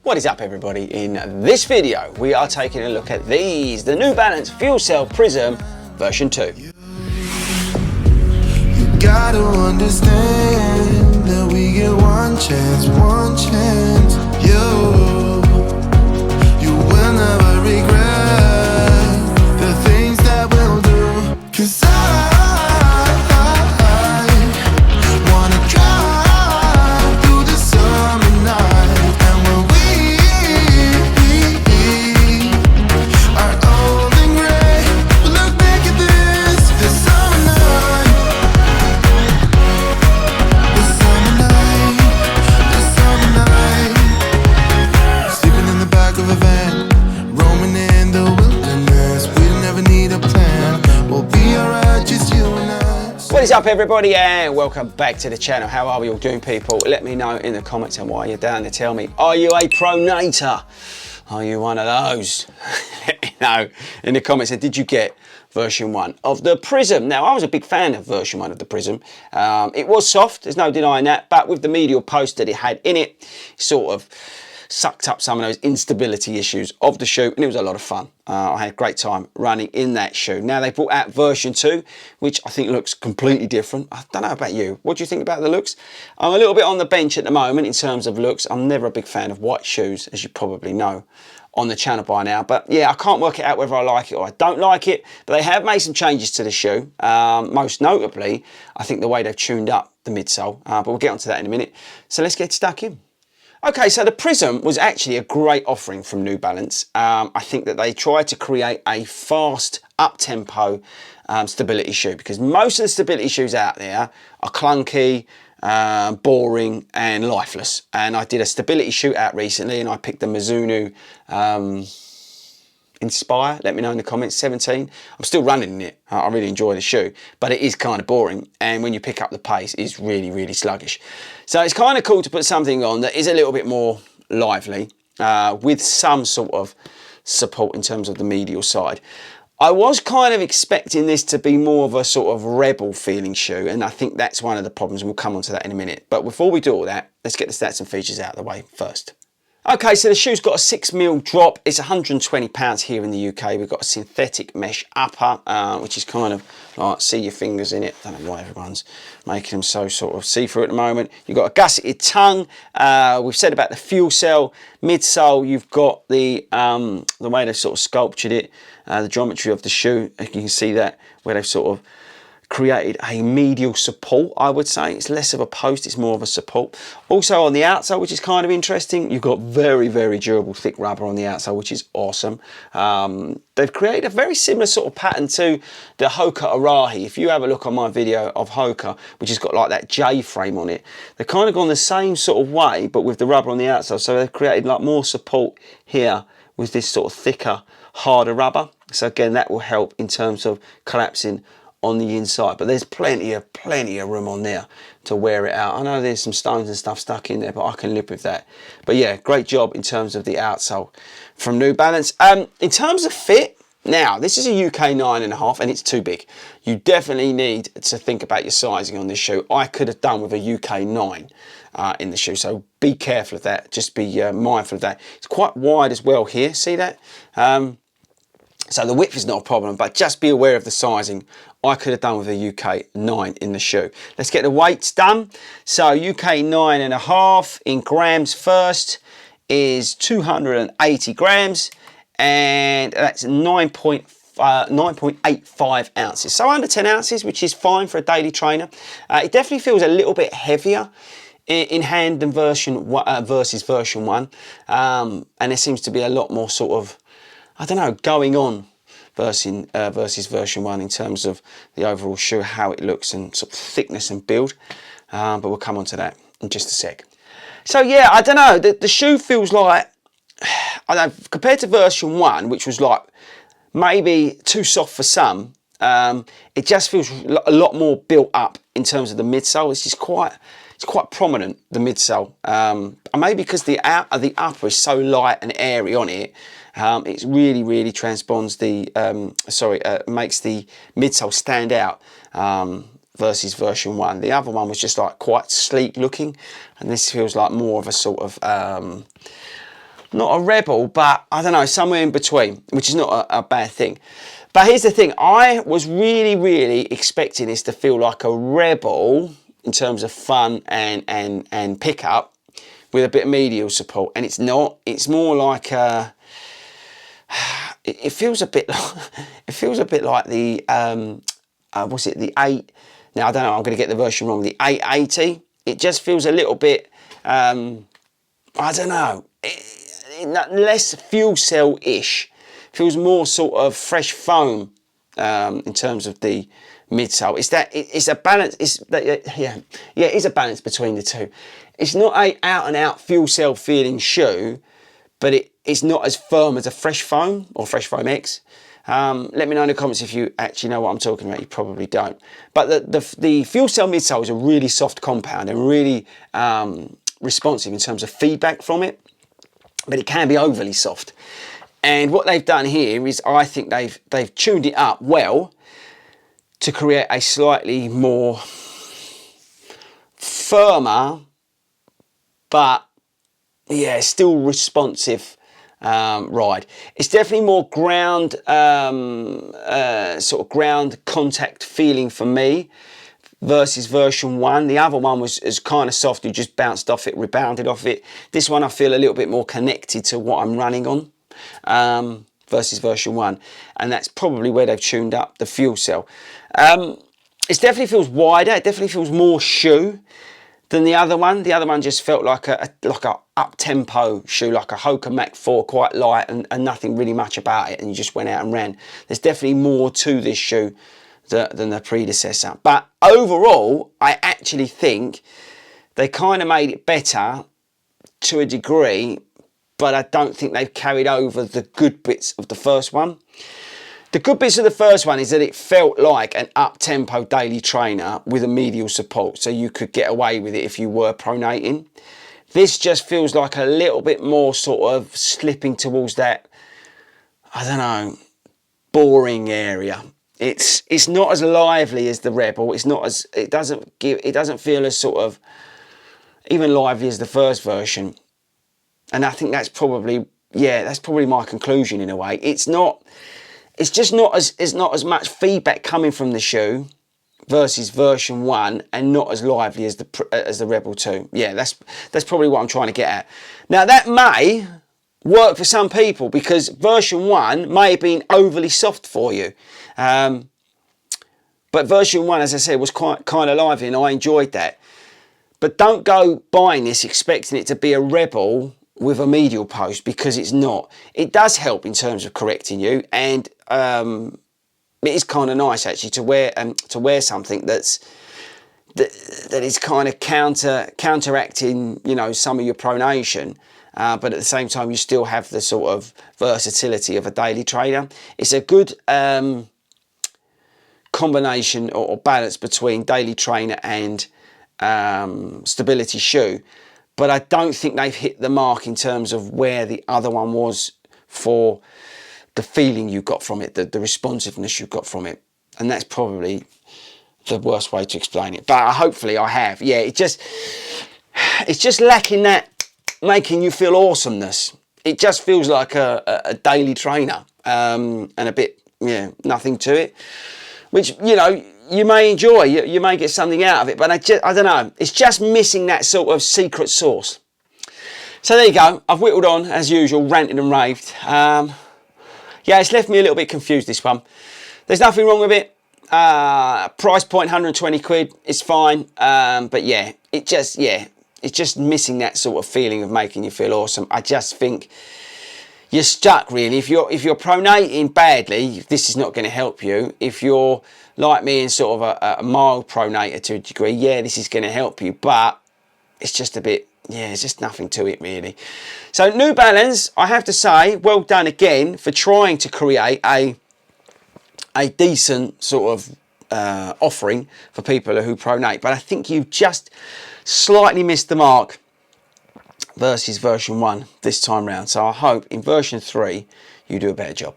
What is up everybody? In this video we are taking a look at these, the New Balance Fuelcell Prism version 2. You gotta understand that we get one chance. You will never regret the things that we'll do. 'Cause I wanna drive through the summer night, and when we are old and gray, we'll look back at this summer night, sleeping in the back of a van, roaming in the wilderness. We never need a plan. We'll be alright, just you and us. What is up everybody, and welcome back to the channel. How are we all doing, people? Let me know in the comments, and while you're down there, tell me, are you a pronator? Are you one of those? Let me know in the comments. And did you get version 1 of the Prism? Now, I was a big fan of version 1 of the Prism. It was soft, there's no denying that, but with the medial post that it had in it, sort of sucked up some of those instability issues of the shoe, and it was a lot of fun. I had a great time running in that shoe. Now they brought out version 2, which I think looks completely different. I don't know about you. What do you think about the looks? I'm a little bit on the bench at the moment in terms of looks. I'm never a big fan of white shoes, as you probably know on the channel by now. But yeah, I can't work it out whether I like it or I don't like it. But they have made some changes to the shoe. Most notably, I think the way they've tuned up the midsole. But we'll get onto that in a minute. So let's get stuck in. Okay, so the Prism was actually a great offering from New Balance. I think that they tried to create a fast, up-tempo stability shoe, because most of the stability shoes out there are clunky, boring and lifeless. And I did a stability shoot out recently, and I picked the Mizuno Inspire. Let me know in the comments. 17. I'm still running it. I really enjoy the shoe, but it is kind of boring, and when you pick up the pace, it's really sluggish. So it's kind of cool to put something on that is a little bit more lively, with some sort of support in terms of the medial side. I was kind of expecting this to be more of a sort of rebel feeling shoe, and I think that's one of the problems, and we'll come on to that in a minute. But before we do all that, let's get the stats and features out of the way first. Okay, so the shoe's got a 6mm drop. It's £120 here in the UK. We've got a synthetic mesh upper, which is kind of like, see your fingers in it. I don't know why everyone's making them so sort of see-through at the moment. You've got a gusseted tongue. We've said about the fuel cell midsole. You've got the way they've sort of sculptured it, the geometry of the shoe. You can see that where they've sort of created a medial support, I would say. It's less of a post, it's more of a support. Also on the outsole, which is kind of interesting, you've got very durable thick rubber on the outsole, which is awesome. They've created a very similar sort of pattern to the Hoka Arahi. If you have a look on my video of Hoka, which has got like that J frame on it, they've kind of gone the same sort of way, but with the rubber on the outsole. So they've created like more support here with this sort of thicker, harder rubber. So again, that will help in terms of collapsing on the inside, but there's plenty of room on there to wear it out. I know there's some stones and stuff stuck in there, but I can live with that. But yeah, great job in terms of the outsole from New Balance. In terms of fit, now this is a UK 9.5 and it's too big. You definitely need to think about your sizing on this shoe. I could have done with a UK 9 in the shoe, so be careful of that. Just be mindful of that. It's quite wide as well here, see that? So the width is not a problem, but just be aware of the sizing. I could have done with a UK 9 in the shoe. Let's get the weights done. So UK 9.5 in grams first is 280 grams, and that's 9.85 ounces. So under 10 ounces, which is fine for a daily trainer. It definitely feels a little bit heavier in hand than versus version 1. And there seems to be a lot more sort of, I don't know, going on versus version 1 in terms of the overall shoe, how it looks and sort of thickness and build. But we'll come on to that in just a sec. So yeah, I don't know, the shoe feels like, I don't know, compared to version 1, which was like maybe too soft for some, it just feels a lot more built up in terms of the midsole. It's just quite prominent, the midsole. And maybe because the upper is so light and airy on it, it really transponds the, makes the midsole stand out versus version 1. The other one was just like quite sleek looking, and this feels like more of a sort of, not a rebel, but I don't know, somewhere in between, which is not a bad thing. But here's the thing, I was really expecting this to feel like a rebel in terms of fun and pickup with a bit of medial support, and it's not. It's more like it feels a bit like the what's it, the 8, now I don't know, I'm going to get the version wrong, the 880. It just feels a little bit I don't know, less fuel cell-ish. Feels more sort of fresh foam in terms of the midsole. It's a balance. It is a balance between the two. It's not a out and out fuel cell feeling shoe, but it's not as firm as a fresh foam or fresh foam X. Let me know in the comments if you actually know what I'm talking about. You probably don't. But the fuel cell midsole is a really soft compound and really responsive in terms of feedback from it, but it can be overly soft. And what they've done here is, I think they've tuned it up well to create a slightly more firmer, but yeah, still responsive ride. It's definitely more ground, sort of ground contact feeling for me versus version 1. The other one was kind of soft, you just bounced off it, rebounded off it. This one I feel a little bit more connected to what I'm running on. Versus version 1, and that's probably where they've tuned up the fuel cell. It definitely feels wider, it definitely feels more shoe than the other one. The other one just felt like a up-tempo shoe, like a Hoka Mach 4, quite light and nothing really much about it, and you just went out and ran. There's definitely more to this shoe than the predecessor. But overall, I actually think they kind of made it better to a degree, but I don't think they've carried over the good bits of the first one. The good bits of the first one is that it felt like an up-tempo daily trainer with a medial support, so you could get away with it if you were pronating. This just feels like a little bit more sort of slipping towards that, I don't know, boring area. It's not as lively as the Rebel. It doesn't feel as sort of even lively as the first version. And I think that's probably my conclusion in a way. It's just not as much feedback coming from the shoe versus version 1, and not as lively as the Rebel 2. Yeah, that's probably what I'm trying to get at. Now that may work for some people because version 1 may have been overly soft for you. But version 1, as I said, was kind of lively, and I enjoyed that. But don't go buying this expecting it to be a Rebel with a medial post, because it's not. It does help in terms of correcting you, and it is kind of nice actually to wear something that is kind of counteracting, you know, some of your pronation, but at the same time you still have the sort of versatility of a daily trainer. It's a good combination or balance between daily trainer and stability shoe. But I don't think they've hit the mark in terms of where the other one was for the feeling you got from it, the responsiveness you got from it. And that's probably the worst way to explain it. But hopefully I have. Yeah, it's just lacking that making you feel awesomeness. It just feels like a daily trainer and a bit, nothing to it. Which, you know, you may enjoy, you may get something out of it, but I don't know, it's just missing that sort of secret sauce. So there you go, I've whittled on as usual, ranted and raved. Yeah, it's left me a little bit confused, this one. There's nothing wrong with it. Price point 120 quid, it's fine. But yeah, it's just missing that sort of feeling of making you feel awesome. I just think you're stuck really. If you're pronating badly, this is not going to help you. If you're like me and sort of a mild pronator to a degree, yeah, this is going to help you, but it's just a bit, it's just nothing to it really. So New Balance, I have to say, well done again for trying to create a decent sort of offering for people who pronate, but I think you've just slightly missed the mark versus version 1 this time round. So I hope in version 3 you do a better job.